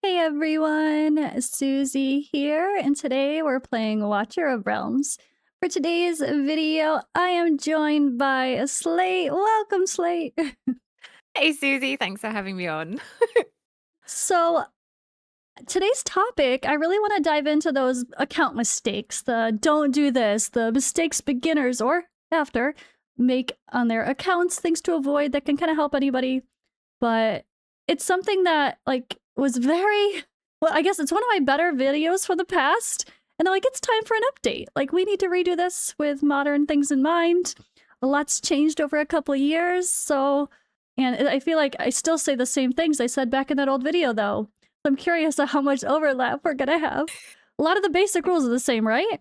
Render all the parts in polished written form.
Hey everyone, Susie here, and today we're playing Watcher of Realms. For today's video, I am joined by Slate. Welcome, Slate. Hey Susie, thanks for having me on. So, today's topic, I really want to dive into those account mistakes, the don't do this, the mistakes beginners or after make on their accounts, things to avoid that can kind of help anybody. But it's something that was very well, I guess it's one of my better videos for the past. And they're like, it's time for an update. Like, we need to redo this with modern things in mind. A lot's changed over a couple of years. So, and I feel like I still say the same things I said back in that old video, though. I'm curious of how much overlap we're gonna have. A lot of the basic rules are the same, right?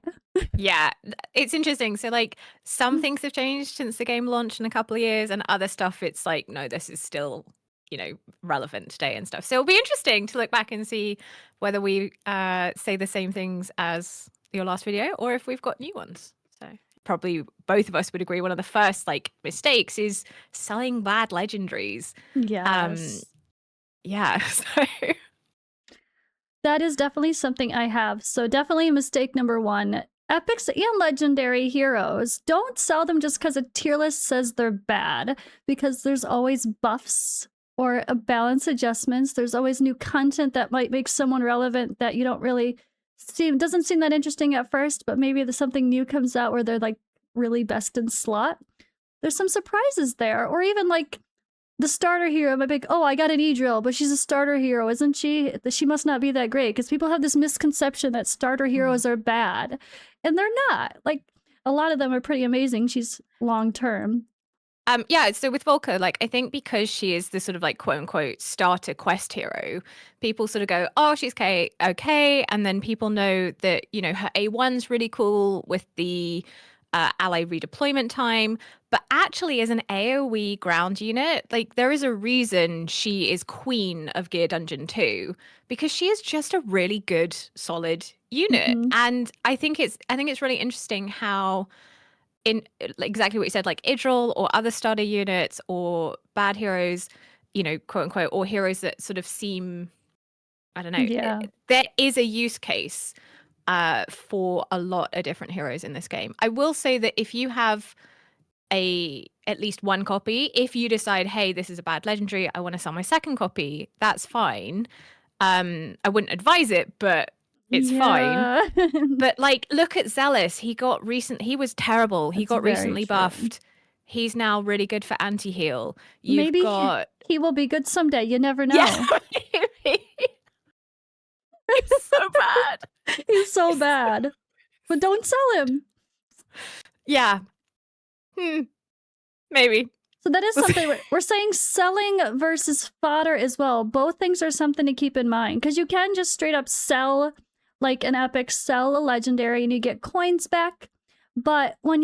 Yeah, it's interesting. So some things have changed since the game launched in a couple of years, and other stuff it's like, no, this is still, relevant today and stuff. So it'll be interesting to look back and see whether we say the same things as your last video or if we've got new ones. So probably both of us would agree one of the first mistakes is selling bad legendaries. Um Yes. yeah, so That is definitely something I have. So definitely mistake number one. Epics and legendary heroes, don't sell them just because a tier list says they're bad, because there's always buffs or balance adjustments. There's always new content that might make someone relevant that you don't really see. Doesn't seem that interesting at first, but maybe there's something new comes out where they're like really best in slot. There's some surprises there, or even like the starter hero might be like, oh, I got an E-drill, but she's a starter hero, isn't she? She must not be that great, because people have this misconception that starter heroes are bad, and they're not. Like, a lot of them are pretty amazing. She's long-term. Yeah, so with Volker, I think because she is the sort of quote unquote starter quest hero, people sort of go, oh, she's okay. And then people know that, her A1's really cool with the ally redeployment time. But actually, as an AoE ground unit, there is a reason she is queen of Gear Dungeon 2, because she is just a really good, solid unit. Mm-hmm. And I think it's really interesting how in exactly what you said, like Idril or other starter units or bad heroes, quote unquote, or heroes that sort of seem, I don't know, Yeah. there is a use case for a lot of different heroes in this game. I will say that if you have at least one copy, if you decide, hey, this is a bad legendary, I want to sell my second copy, that's fine. I wouldn't advise it, but it's fine. Yeah. But look at Zealous. He was terrible. He That's got very recently true. buffed. He's now really good for anti-heal. You've Maybe got he will be good someday. You never yeah, know. maybe. He's so bad. He's so bad. But don't sell him. Yeah. Maybe. So that is something we're saying, selling versus fodder as well. Both things are something to keep in mind, because you can just straight up sell like an epic, sell a legendary, and you get coins back. But one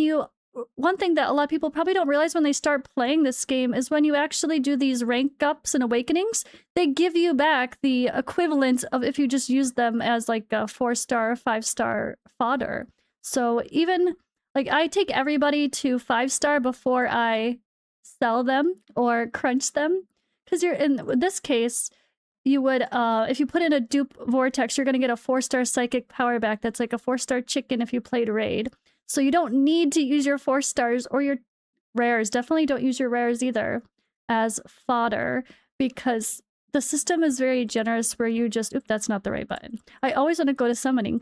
thing that a lot of people probably don't realize when they start playing this game is when you actually do these rank ups and awakenings, they give you back the equivalent of if you just use them as like a 4-star, 5-star fodder. So even like I take everybody to 5-star before I sell them or crunch them, because you're in this case you would if you put in a dupe vortex, you're going to get a 4-star psychic power back that's like a 4-star chicken if you played raid. So you don't need to use your 4-stars or your rares. Definitely don't use your rares either as fodder, because the system is very generous where you just that's not the right button. I always want to go to summoning.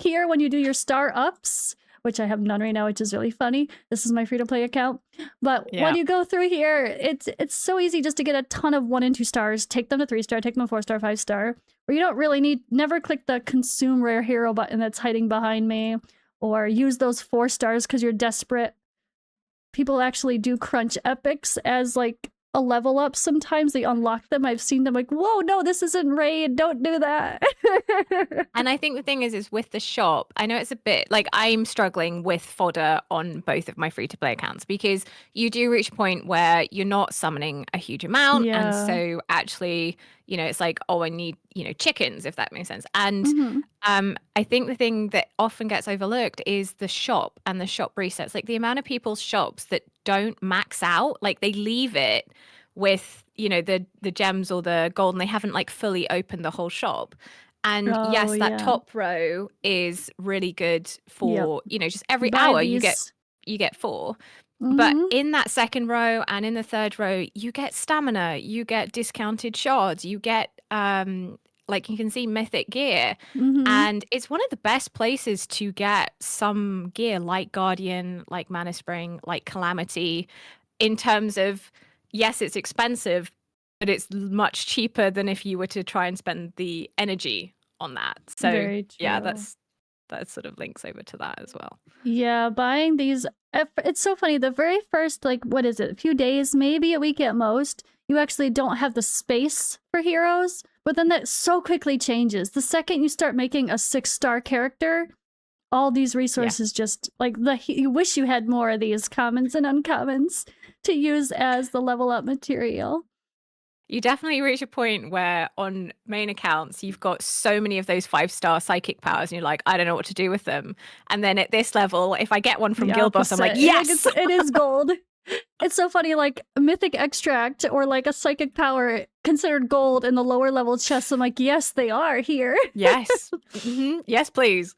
Here, when you do your star ups, which I have none right now, which is really funny. This is my free-to-play account. But when you go through here, it's so easy just to get a ton of 1 and 2 stars, take them to 3-star, take them to 4-star, 5-star, where you don't really never click the consume rare hero button that's hiding behind me, or use those 4 stars because you're desperate. People actually do crunch epics as like a level up. Sometimes they unlock them. I've seen them like, whoa, no, this isn't raid. Don't do that. And I think the thing is with the shop, I know it's a bit I'm struggling with fodder on both of my free-to-play accounts, because you do reach a point where you're not summoning a huge amount. Yeah. And so actually, it's like, oh, I need, chickens, if that makes sense. And I think the thing that often gets overlooked is the shop and the shop resets. Like the amount of people's shops that don't max out, like they leave it with, the gems or the gold, and they haven't like fully opened the whole shop. And Oh yes, that yeah. top row is really good Yep. for, just every Buy hour these. you get 4. But Mm-hmm. in that second row and in the third row, you get stamina, you get discounted shards, you get like you can see mythic gear. Mm-hmm. And it's one of the best places to get some gear like Guardian, like Mana Spring, like Calamity, in terms of, yes, it's expensive, but it's much cheaper than if you were to try and spend the energy on that. So Very yeah, true. that sort of links over to that as well. Yeah, buying these, it's so funny. The very first, like, what is it, a few days, maybe a week at most, you actually don't have the space for heroes, but then that so quickly changes. The second you start making a 6-star character, all these resources just, like, you wish you had more of these commons and uncommons to use as the level up material. You definitely reach a point where on main accounts, you've got so many of those 5-star psychic powers, and you're like, I don't know what to do with them. And then at this level, if I get one from The Guild Boss, I'm like, opposite. yes! It is gold. It's so funny, like, mythic extract or like a psychic power considered gold in the lower level chests. I'm like, yes, they are here. Yes. Mm-hmm. Yes, please.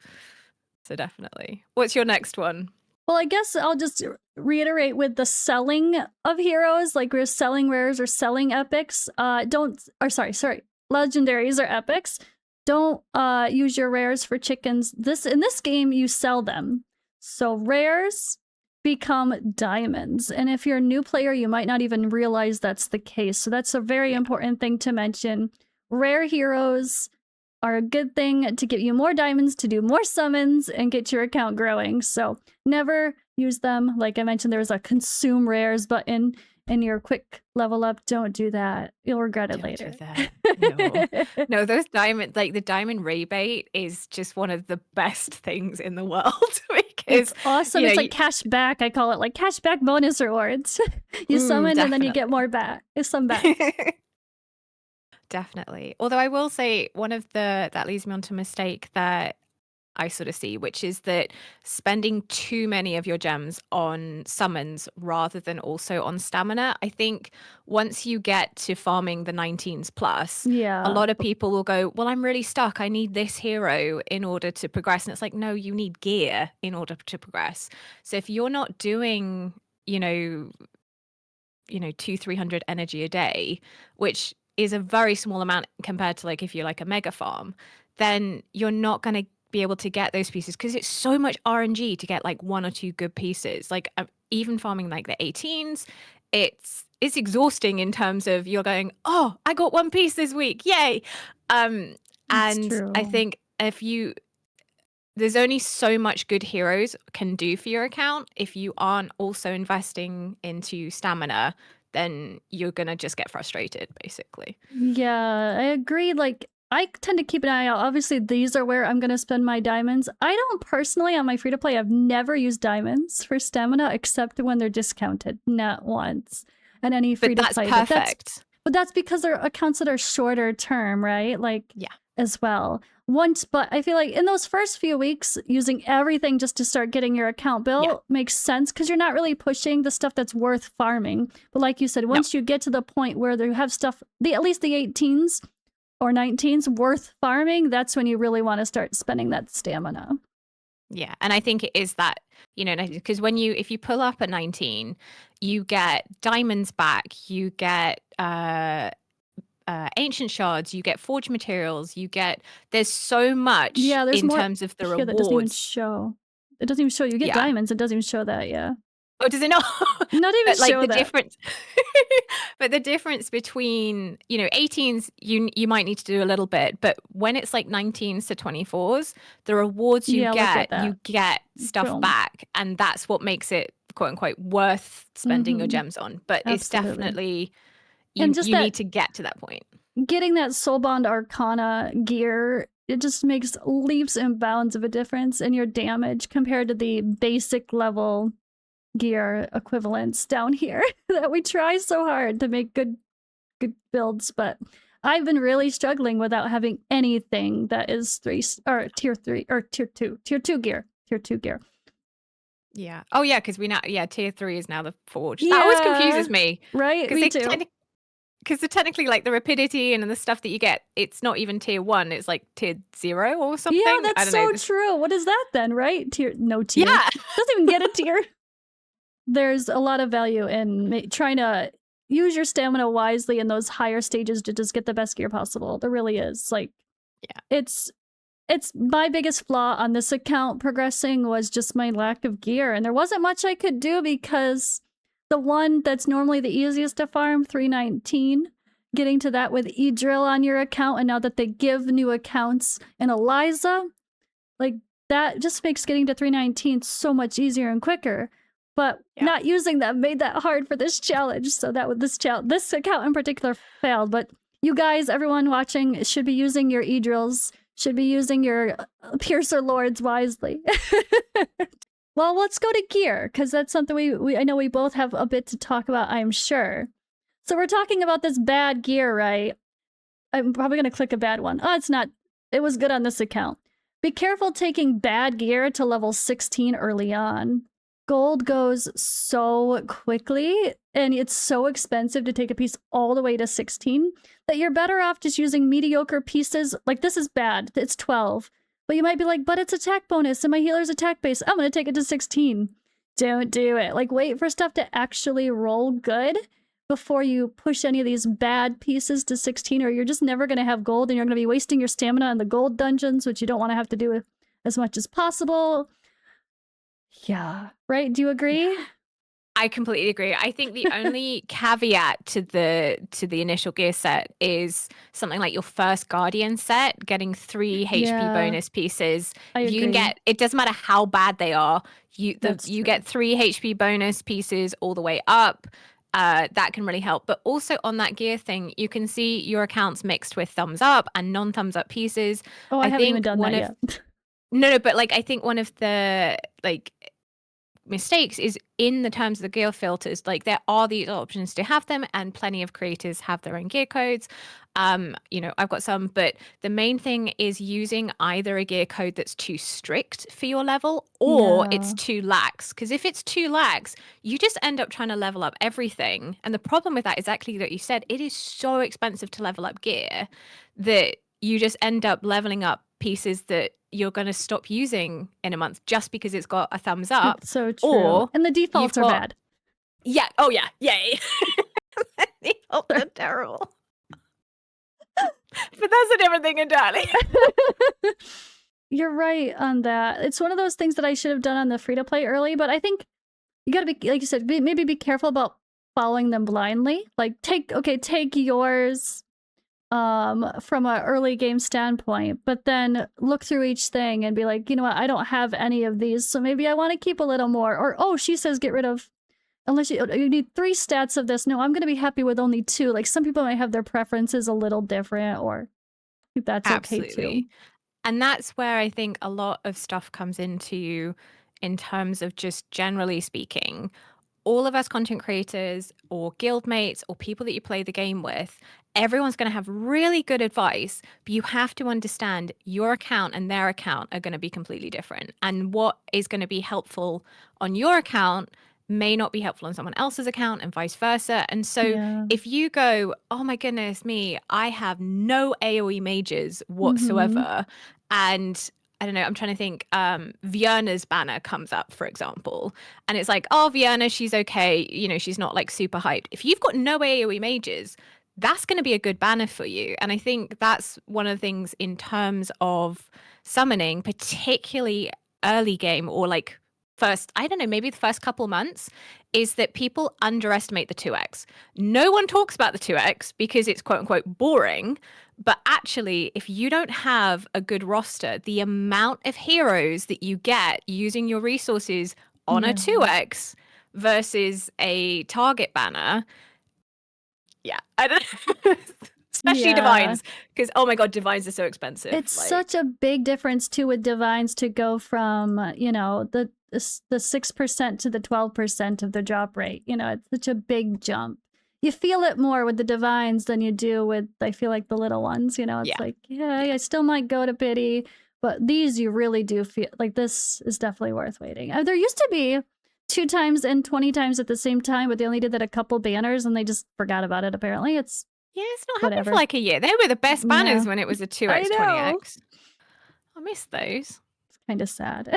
So definitely. What's your next one? Well, I guess I'll just reiterate with the selling of heroes, like we're selling rares or selling epics. Sorry, legendaries or epics. Don't use your rares for chickens. In this game, you sell them. So rares become diamonds, and if you're a new player, you might not even realize that's the case. So that's a very important thing to mention. Rare heroes are a good thing to get you more diamonds to do more summons and get your account growing. So never use them. Like I mentioned, there's a consume rares button in your quick level up. Don't do that. You'll regret it later. Do that. No, those diamond, like the diamond rebate is just one of the best things in the world because it's awesome. It's like cash back. I call it like cash back bonus rewards. You summon and then you get more back. Some back. Definitely. Although I will say that leads me on to a mistake that I sort of see, which is that spending too many of your gems on summons rather than also on stamina. I think once you get to farming the 19s plus, yeah, a lot of people will go, well, I'm really stuck. I need this hero in order to progress. And it's like, no, you need gear in order to progress. So if you're not doing, 200-300 energy a day, which is a very small amount compared to like if you're like a mega farm, then you're not going to be able to get those pieces because it's so much RNG to get like 1 or 2 good pieces. Like even farming like the 18s, it's exhausting in terms of you're going, oh, I got 1 piece this week, yay! And true. I think there's only so much good heroes can do for your account. If you aren't also investing into stamina, then you're gonna just get frustrated, basically. Yeah, I agree. Like, I tend to keep an eye out. Obviously, these are where I'm going to spend my diamonds. I don't personally, on my free to play, I've never used diamonds for stamina except when they're discounted. Not once. And any free to play. But that's perfect. But that's because they're accounts that are shorter term, right? Like, yeah, as well. But I feel like in those first few weeks, using everything just to start getting your account built makes sense because you're not really pushing the stuff that's worth farming. But like you said, once you get to the point where they have stuff, at least the 18s or 19s worth farming, that's when you really want to start spending that stamina. Yeah, and I think it is that, because if you pull up a 19, you get diamonds back, you get ancient shards, you get forged materials, there's so much in terms of the rewards. That doesn't even show. It doesn't even show. You get diamonds, it doesn't even show that, Oh, does it not? Not even like show the that. difference. But the difference between, 18s, you might need to do a little bit, but when it's like 19s to 24s, the rewards you get stuff back, and that's what makes it quote unquote worth spending your gems on. But it's definitely you need to get to that point. Getting that Soulbond Arcana gear, it just makes leaps and bounds of a difference in your damage compared to the basic level gear equivalents down here that we try so hard to make good builds, but I've been really struggling without having anything that is tier 3 or tier 2 gear. Yeah. Oh yeah, because tier 3 is now the forge. That always confuses me. Right, me too. because technically, like the rapidity and the stuff that you get, it's not even tier 1. It's like tier 0 or something. Yeah, I that's don't know. so true. What is that then, right? No tier. Yeah. Doesn't even get a tier. There's a lot of value in trying to use your stamina wisely in those higher stages to just get the best gear possible. There really is. Like, Yeah. It's my biggest flaw on this account progressing was just my lack of gear, and there wasn't much I could do because the one that's normally the easiest to farm, 319, getting to that with E-Drill on your account, and now that they give new accounts and Eliza, like that just makes getting to 319 so much easier and quicker. But not using them made that hard for this challenge. So that this account in particular failed. But you guys, everyone watching, should be using your E-Drills, should be using your Piercer Lords wisely. Well, let's go to gear, because that's something I know we both have a bit to talk about, I'm sure. So we're talking about this bad gear, right? I'm probably going to click a bad one. Oh, it's not. It was good on this account. Be careful taking bad gear to level 16 early on. Gold goes so quickly, and it's so expensive to take a piece all the way to 16 that you're better off just using mediocre pieces. Like, this is bad. It's 12. But you might be like, but it's attack bonus and my healer's attack base. I'm going to take it to 16. Don't do it. Like, wait for stuff to actually roll good before you push any of these bad pieces to 16, or you're just never going to have gold and you're going to be wasting your stamina in the gold dungeons, which you don't want to have to do as much as possible. Yeah. Right? Do you agree? Yeah. I completely agree. I think the only caveat to the initial gear set is something like your first Guardian set, getting 3 HP bonus pieces. You can get, it doesn't matter how bad they are, you get 3 HP bonus pieces all the way up. That can really help. But also on that gear thing, you can see your accounts mixed with thumbs up and non-thumbs up pieces. Oh, I haven't even done that yet. No, but like I think one of the mistakes is in the terms of the gear filters. Like, there are these options to have them, and plenty of creators have their own gear codes. I've got some, but the main thing is using either a gear code that's too strict for your level, or it's too lax. Because if it's too lax, you just end up trying to level up everything. And the problem with that is exactly what you said. It is so expensive to level up gear that you just end up leveling up pieces that you're going to stop using in a month just because it's got a thumbs up. It's so true. And the defaults are bad. Yeah. Oh, yeah. Yay. The defaults are terrible. But that's a different thing entirely. You're right on that. It's one of those things that I should have done on the free-to-play early, but I think you gotta be, like you said, maybe be careful about following them blindly. Like, take yours from an early game standpoint, but then look through each thing and be like, you know what, I don't have any of these, so maybe I want to keep a little more. Or, oh, she says get rid of, unless you need 3 stats of this. No, I'm going to be happy with only 2. Like, some people might have their preferences a little different, or that's okay too. And that's where I think a lot of stuff comes into in terms of just generally speaking. All of us content creators or guildmates or people that you play the game with, everyone's going to have really good advice, but you have to understand your account and their account are going to be completely different. And what is going to be helpful on your account may not be helpful on someone else's account, and vice versa. And so if you go, oh my goodness me, I have no AoE mages whatsoever, and I don't know, I'm trying to think, Vierna's banner comes up, for example, and it's like, oh, Vierna, she's okay, she's not like super hyped. If you've got no AoE mages, that's going to be a good banner for you. And I think that's one of the things in terms of summoning, particularly early game, or like maybe the first couple months, is that people underestimate the 2x. No one talks about the 2x because it's quote unquote boring. But actually, if you don't have a good roster, the amount of heroes that you get using your resources on a 2x versus a target banner, I don't know. Especially divines, because oh my god, divines are so expensive. It's such a big difference too with divines to go from the 6% to the 12% of the drop rate. It's such a big jump. You feel it more with the divines than you do with, I feel like, the little ones. It's like, I still might go to pity, but these you really do feel like this is definitely worth waiting. There used to be 2 times and 20 times at the same time, but they only did that a couple banners and they just forgot about it. Apparently, it's Yeah, it's not happened for Whatever. like a year. They were the best banners Yeah. when it was a I 2x, know. 20x. I miss those. It's kind of sad.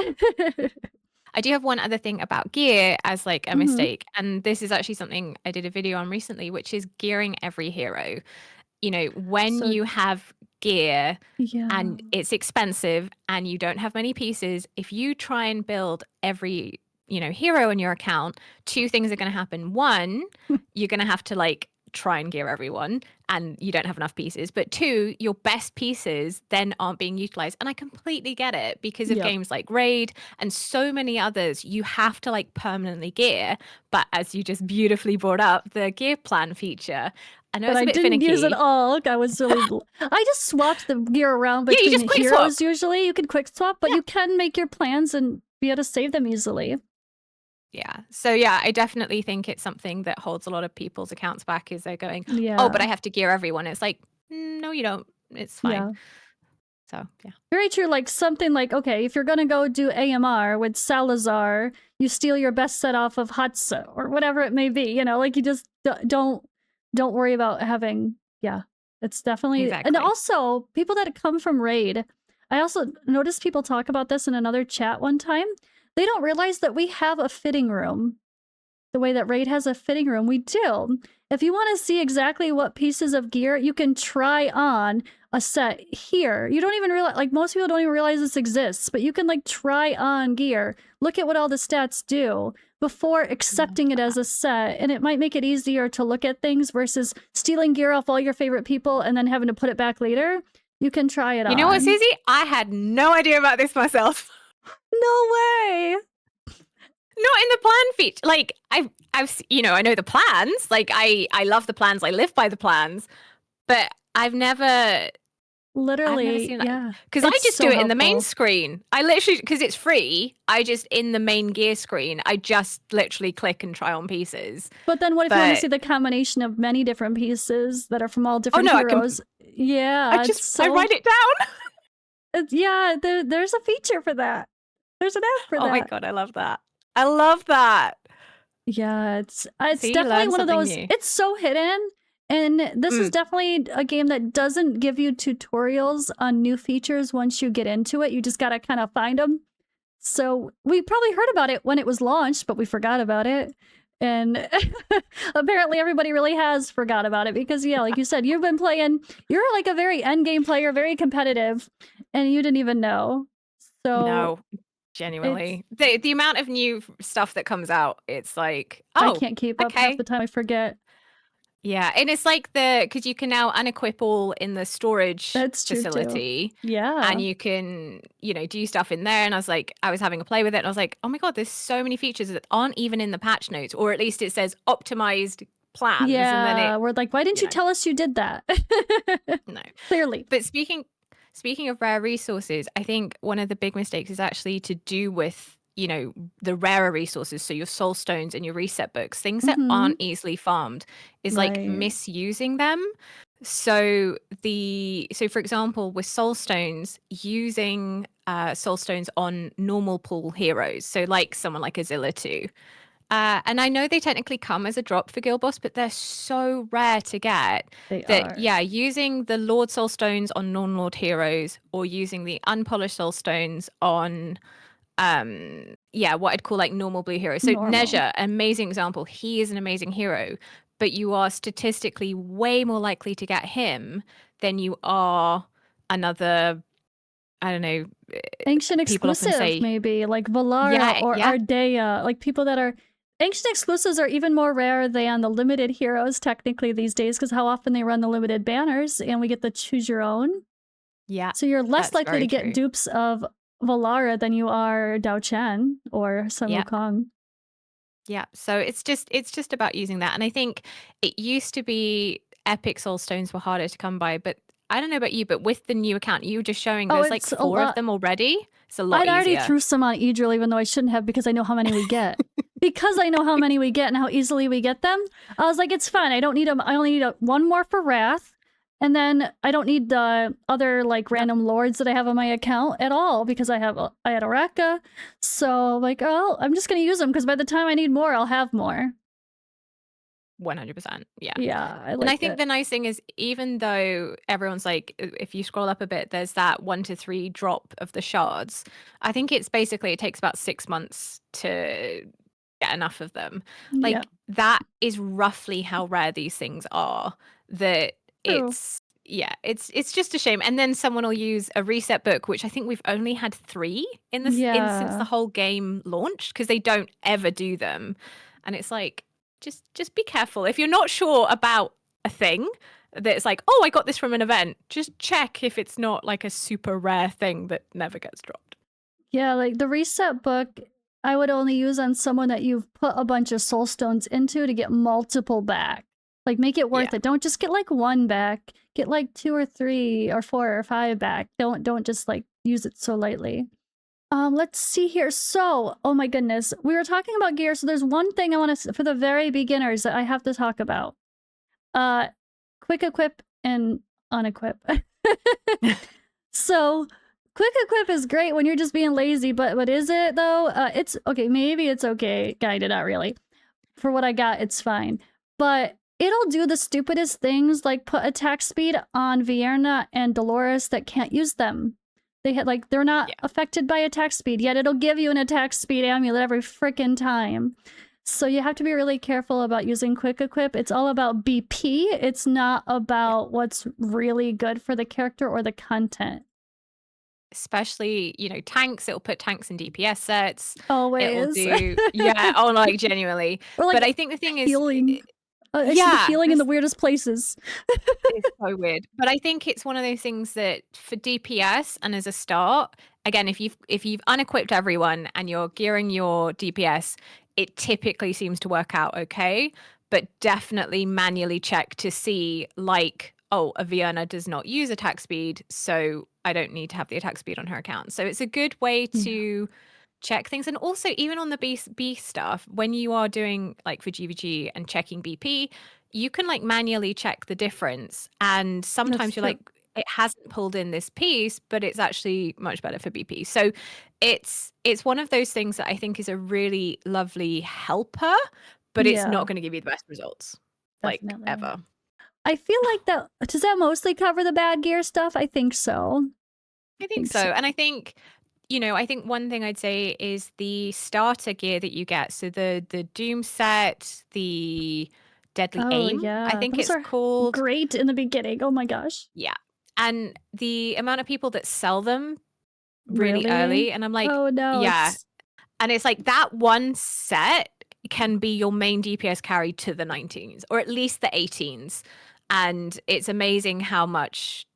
I do have one other thing about gear as like a hmm mistake, and this is actually something I did a video on recently, which is gearing every hero. You know, when So you have gear yeah. and it's expensive and you don't have many pieces, if you try and build every, hero in your account, two things are going to happen. One, you're going to have to like try and gear everyone and you don't have enough pieces. But two, your best pieces then aren't being utilized. And I completely get it because of Yep. games like Raid and so many others, you have to like permanently gear. But as you just beautifully brought up, the gear plan feature, I know But it's a I bit didn't use it finicky. all. I was really. I just swapped the gear around Yeah, you between just the quick swap. heroes. Usually, you can quick swap, but Yeah. you can make your plans and be able to save them easily. Yeah. So yeah, I definitely think it's something that holds a lot of people's accounts back is they're going, oh, but Yeah. I have to gear everyone. It's like, no, you don't. It's fine. Yeah. So yeah. Very true. Like something like, okay, if you're gonna go do AMR with Salazar, you steal your best set off of Hatsa or whatever it may be. Like you just don't worry about having. Yeah, it's definitely. And Exactly. also, people that come from Raid, I also noticed people talk about this in another chat one time. They don't realize that we have a fitting room. The way that Raid has a fitting room, we do. If you want to see exactly what pieces of gear, you can try on a set here. You don't even realize, like most people don't even realize this exists, but you can like try on gear, look at what all the stats do before accepting it as a set. And it might make it easier to look at things versus stealing gear off all your favorite people and then having to put it back later. You can try it on. You know what, Suzi? I had no idea about this myself. No way. Not in the plan feature. Like I've I know the plans. Like I love the plans. I live by the plans, but I've never Literally, seen that yeah. because I It's just so do it in the main helpful. screen. I literally, because it's free, I just in the main gear screen, I just literally click and try on pieces. But then what if you want to But see the combination of many different pieces that are from all oh different no, heroes? Yeah, I write it down. yeah, there's a feature for that. There's an app for Oh my that. God, I love that. I love that. Yeah, it's See, you definitely learn one of something those. new. It's so hidden, and this is Mm. definitely a game that doesn't give you tutorials on new features once you get into it. You just gotta kind of find them. So we probably heard about it when it was launched, but we forgot about it. And apparently everybody really has forgot about it because yeah, like you said, you've been playing, you're like a very end game player, very competitive, and you didn't even know. So No, it's genuinely. The amount of new stuff that comes out, it's like, I oh, can't keep up half okay. the time. I forget. Yeah, and it's like because you can now unequip all in the storage That's true too. facility, and Yeah. you can, do stuff in there. And I was having a play with it, and I was like, oh my God, there's so many features that aren't even in the patch notes, or at least it says optimized plans, and then Yeah. We're like, why didn't you tell us you did that? no. Clearly. But speaking of rare resources, I think one of the big mistakes is actually to do with, the rarer resources. So your soul stones and your reset books, things that Mm-hmm. aren't easily farmed, is like Right. misusing them. So for example, with soul stones, using soul stones on normal pool heroes. So like someone like Azilla 2. And I know they technically come as a drop for Guild Boss, but they're so rare to get They that, are. yeah, using the Lord Soul Stones on non-Lord heroes or using the unpolished Soul Stones on, what I'd call like normal blue heroes. So Normal. Nezha, amazing example. He is an amazing hero, but you are statistically way more likely to get him than you are another, I don't know, Ancient people often exclusive, say, maybe, like Valara yeah, or yeah, Ardea, like people that are. Ancient exclusives are even more rare than the limited heroes, technically, these days, because how often they run the limited banners and we get the choose your own. yeah, So you're less that's likely to very get true. dupes of Valara than you are Dao Chen or Sun Yeah. Wukong. Yeah, so it's just about using that. And I think it used to be epic soul stones were harder to come by, but I don't know about you, but with the new account you were just showing Oh, there's like it's a 4 of lot. them already. It's a lot I'd already easier. threw some on Idril, even though I shouldn't have, because I know how many we get. Because I know how many we get and how easily we get them, I was like, it's fine. I don't need them. I only need one more for Wrath. And then I don't need the other like Yep. random lords that I have on my account at all because I had Araka. So like, oh, I'm just gonna use them because by the time I need more, I'll have more. 100%. Yeah. Yeah, I And I like think it. the nice thing is, even though everyone's like, if you scroll up a bit, there's that 1 to 3 drop of the shards. I think it's basically, it takes about 6 months to get enough of them. Yeah, Like, that is roughly how rare these things are. That true. it's just a shame. And then someone will use a reset book, which I think we've only had 3 in since the Yeah. whole game launched, because they don't ever do them. And it's like, just be careful. If you're not sure about a thing that's like, oh, I got this from an event, just check if it's not like a super rare thing that never gets dropped. Yeah, like the reset book, I would only use on someone that you've put a bunch of soul stones into to get multiple back. Like make it worth Yeah. it. Don't just get like 1 back. Get like 2 or 3 or 4 or 5 back. Don't just like use it so lightly. Let's see here. So, oh my goodness, we were talking about gear. So there's one thing I want to for the very beginners that I have to talk about. Quick equip and unequip. So, quick equip is great when you're just being lazy, but what is it though? It's okay. Maybe it's okay, kinda, not really. For what I got, it's fine. But it'll do the stupidest things, like put attack speed on Vienna and Dolores that can't use them. They're not affected by attack speed, yet it'll give you an attack speed amulet every freaking time. So you have to be really careful about using quick equip. It's all about BP. It's not about what's really good for the character or the content. Especially, tanks, it'll put tanks in DPS sets. It'll Always. do, yeah, oh, like, genuinely. Or like But I think the thing is, healing. I see the yeah, healing in the weirdest places. it's so weird. But I think it's one of those things that for DPS and as a start, again, if you've unequipped everyone and you're gearing your DPS, it typically seems to work out okay. But definitely manually check to see, like, oh, Aviana does not use attack speed, so I don't need to have the attack speed on her account. So it's a good way to check things. And also, even on the B stuff, when you are doing like for GVG and checking BP, you can like manually check the difference. And That's sometimes you're true. like, it hasn't pulled in this piece, but it's actually much better for BP. So it's one of those things that I think is a really lovely helper, but it's Yeah, not going to give you the best results, like, definitely. ever. I feel like that does that mostly cover the bad gear stuff? I think so. I think so. And I think, I think one thing I'd say is the starter gear that you get. So the Doom set, the Deadly Oh Aim, I yeah, think those it's are called. great in the beginning. Oh my gosh. Yeah. And the amount of people that sell them really Really? early, and I'm like, Oh no, yeah. it's And it's like that one set can be your main DPS carry to the 19s or at least the 18s. And it's amazing how much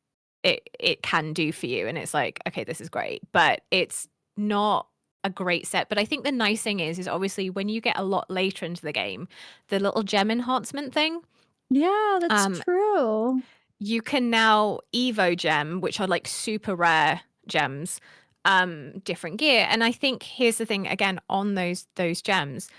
it can do for you. And it's like, okay, this is great, but it's not a great set. But I think the nice thing is obviously when you get a lot later into the game, the little gem enhancement thing, yeah, that's um, true. you can now Evo gem, which are like super rare gems, different gear. And I think here's the thing again on those gems,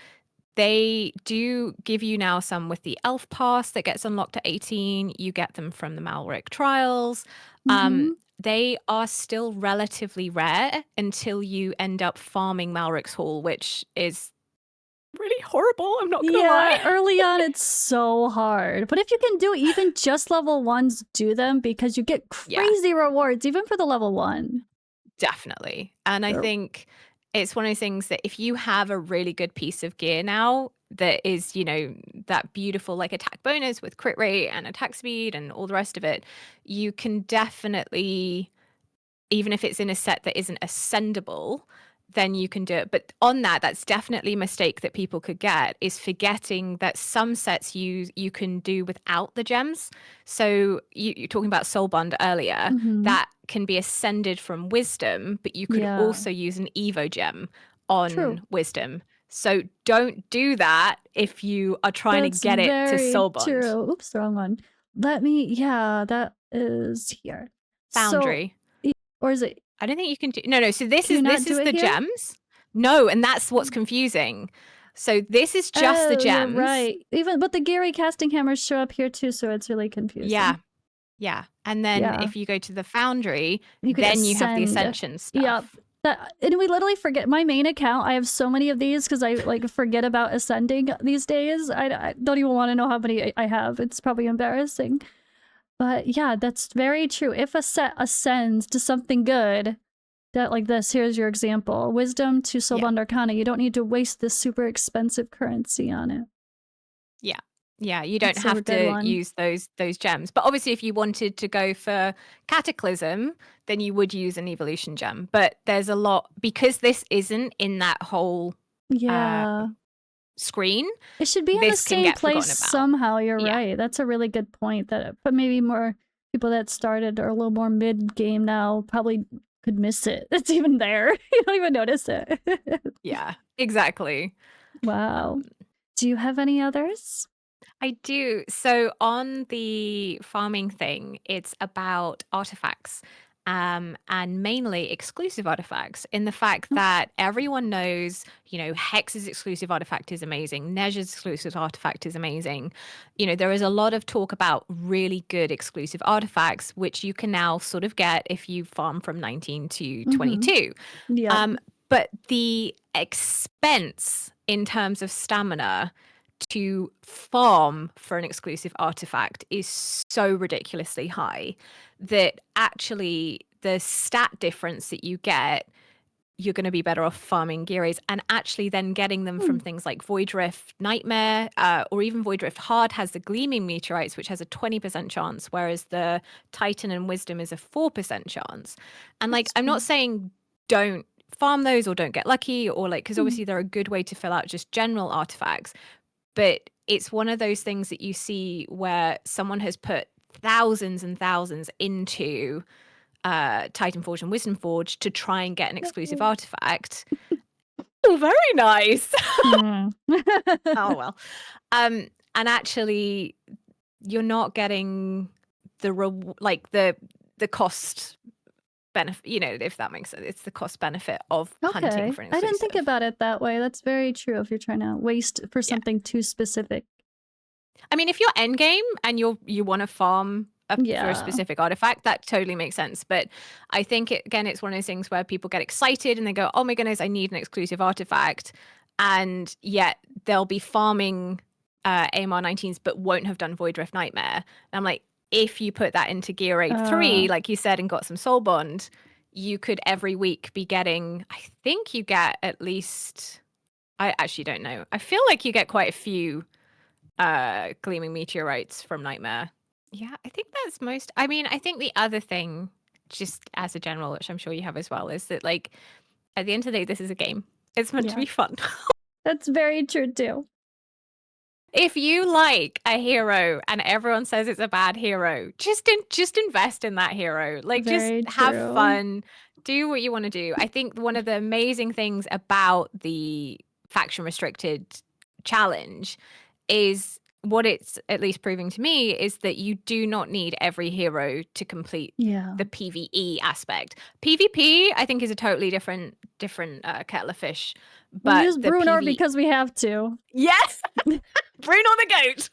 they do give you now some with the elf pass that gets unlocked at 18. You get them from the Malric trials. Mm-hmm. They are still relatively rare until you end up farming Malric's Hall, which is really horrible, I'm not gonna Yeah, lie. early on it's so hard. But if you can do even just level 1s, do them because you get Yeah, crazy rewards even for the level 1. definitely. And I They're- think it's one of those things that if you have a really good piece of gear now that is, that beautiful like attack bonus with crit rate and attack speed and all the rest of it, you can definitely, even if it's in a set that isn't ascendable, then you can do it. But on that's definitely a mistake that people could get, is forgetting that some sets you can do without the gems. So you're talking about Soul Bond earlier, Mhm. that can be ascended from Wisdom, but you could Yeah, also use an Evo gem true. on Wisdom. So don't do that if you are trying to That's get it to very Soul Bond. true. Oops, wrong one. Yeah, that is here. So, Foundry. or is it, I don't think you can do. No. So this can you is not this do is it the here? gems. No, and that's what's confusing. So this is just the Oh, you're gems. right. But the Gary casting hammers show up here too, so it's really Yeah, confusing. yeah. And then Yeah, if you go to the Foundry, you could then you have the ascend. Ascension Yep. stuff. And we literally forget my main account. I have so many of these because I like forget about ascending these days. I don't even want to know how many I have. It's probably embarrassing. But yeah, that's very true. If a set ascends to something good, that like this, here's your example. Wisdom to Soulbound Arcana. You don't need to waste this super expensive currency on it. Yeah. Yeah, you don't That's a have good to one. use those gems. But obviously if you wanted to go for Cataclysm, then you would use an evolution gem. But there's a lot because this isn't in that whole Yeah. screen. It should be in the This can same get place forgotten about. somehow. You're Yeah. right. That's a really good point. But maybe more people that started or a little more mid game now probably could miss it. It's even there. You don't even notice it. Yeah, exactly. Wow. Do you have any others? I do. So on the farming thing, it's about artifacts, and mainly exclusive artifacts. In the fact Oh. that everyone knows, Hex's exclusive artifact is amazing, Nezha's exclusive artifact is amazing. There is a lot of talk about really good exclusive artifacts, which you can now sort of get if you farm from 19 to 22. Yeah. But the expense in terms of stamina to farm for an exclusive artifact is so ridiculously high that actually the stat difference that you get, you're going to be better off farming Gears and actually then getting them from things like Void Rift Nightmare, or even Void Rift Hard has the Gleaming Meteorites, which has a 20% chance, whereas the Titan and Wisdom is a 4% chance. And like, I'm not saying don't farm those or don't get lucky or like, because obviously they're a good way to fill out just general artifacts. But it's one of those things that you see where someone has put thousands and thousands into Titan Forge and Wisdom Forge to try and get an exclusive artifact. Oh, very nice. Oh well. And actually, you're not getting the cost benefit. If that makes sense, it's the cost benefit of hunting for an exclusive. I didn't think about it that way. That's very true. If you're trying to waste for something too specific. I mean, if you're endgame and you want to farm for a specific artifact, that totally makes sense. But I think it's one of those things where people get excited and they go, "Oh my goodness, I need an exclusive artifact," and yet they'll be farming AMR 19s but won't have done Void Rift Nightmare. And I'm like, if you put that into Gear 3, like you said, and got some Soul Bond, you could every week be getting. I think you get at least. I actually don't know. I feel like you get quite a few Gleaming Meteorites from Nightmare. Yeah, I think that's most. I mean, I think the other thing, just as a general, which I'm sure you have as well, is that like at the end of the day, this is a game. It's meant to be fun. That's very true too. If you like a hero and everyone says it's a bad hero, just invest in that hero. Like Very just have true. fun, do what you want to do. I think one of the amazing things about the faction restricted challenge is what it's at least proving to me is that you do not need every hero to complete the PvE aspect. PvP, I think, is a totally different kettle of fish. But we use Bruenor because we have to. Yes, Bruenor the goat.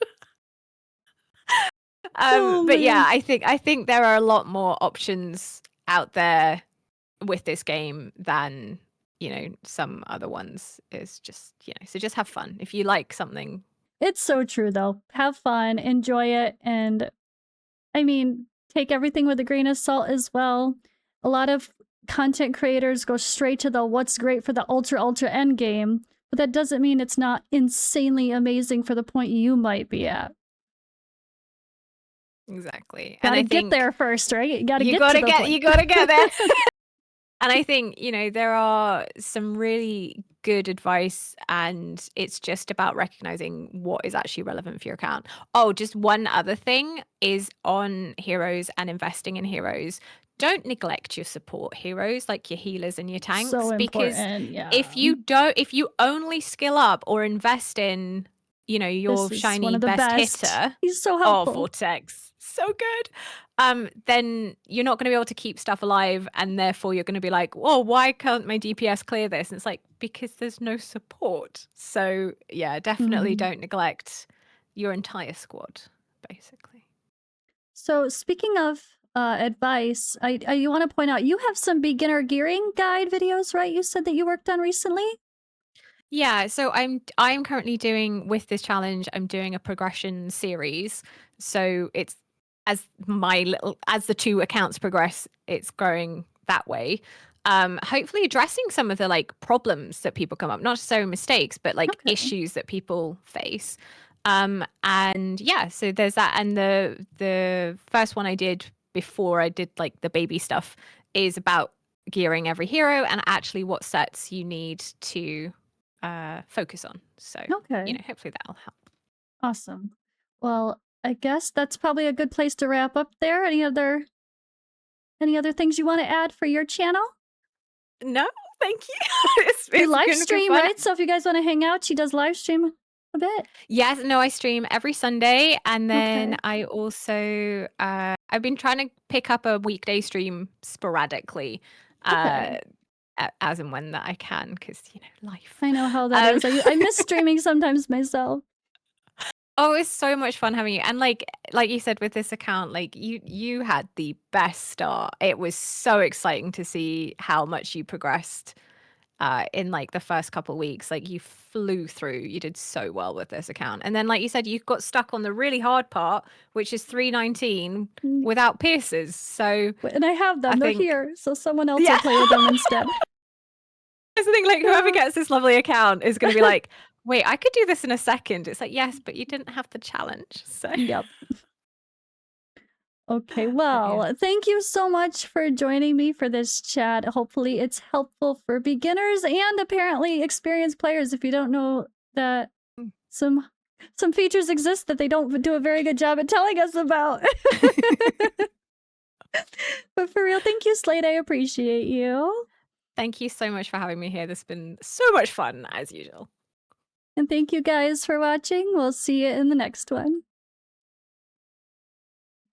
But yeah, I think there are a lot more options out there with this game than some other ones. Is just so just have fun. If you like something, it's so true though. Have fun, enjoy it, and I mean, take everything with a grain of salt as well. A lot of content creators go straight to the what's great for the ultra end game, but that doesn't mean it's not insanely amazing for the point you might be at. Exactly. Gotta get there first, right? You gotta get there. And I think, there are some really good advice, and it's just about recognizing what is actually relevant for your account. Oh, just one other thing is on heroes and investing in heroes. Don't neglect your support heroes like your healers and your tanks. So because important, if you only skill up or invest in, your shiny best hitter. He's so helpful. Oh, Vortex. So good. Then you're not going to be able to keep stuff alive, and therefore you're going to be like, "Oh, why can't my DPS clear this?" And it's like, because there's no support. So yeah, definitely don't neglect your entire squad, basically. So speaking of advice, you want to point out you have some beginner gearing guide videos, right? You said that you worked on recently. Yeah, so I'm currently doing with this challenge, I'm doing a progression series. So it's as the two accounts progress, it's growing that way. Hopefully addressing some of the like problems that people come up, not necessarily mistakes, but like Okay. issues that people face. And yeah, so there's that. And the first one I did before I did like the baby stuff is about gearing every hero and actually what sets you need to focus on. So, Okay. hopefully that'll help. Awesome. Well, I guess that's probably a good place to wrap up there. Any other things you want to add for your channel? No, thank you. You It's live gonna be stream, fun. right? So if you guys want to hang out, she does live stream a bit. Yes, no, I stream every Sunday, and then Okay. I also I've been trying to pick up a weekday stream sporadically, Okay. uh, as and when that I can, because life. I know how that Um, is. I miss streaming sometimes myself. Oh, it's so much fun having you. And like you said with this account, like you had the best start. It was so exciting to see how much you progressed in like the first couple weeks. Like you flew through. You did so well with this account. And then like you said, you got stuck on the really hard part, which is 319 Mm, without pierces. So and I have I them. They're think here, so someone else will yeah. play with them instead. I think like whoever Yeah. gets this lovely account is gonna be like, wait, I could do this in a second. It's like, yes, but you didn't have the challenge. So Yep. Okay, but yeah. well, thank you so much for joining me for this chat. Hopefully, it's helpful for beginners and apparently experienced players if you don't know that Mm. some features exist that they don't do a very good job at telling us about. But for real, thank you, Slade. I appreciate you. Thank you so much for having me here. This has been so much fun, as usual. And thank you guys for watching. We'll see you in the next one.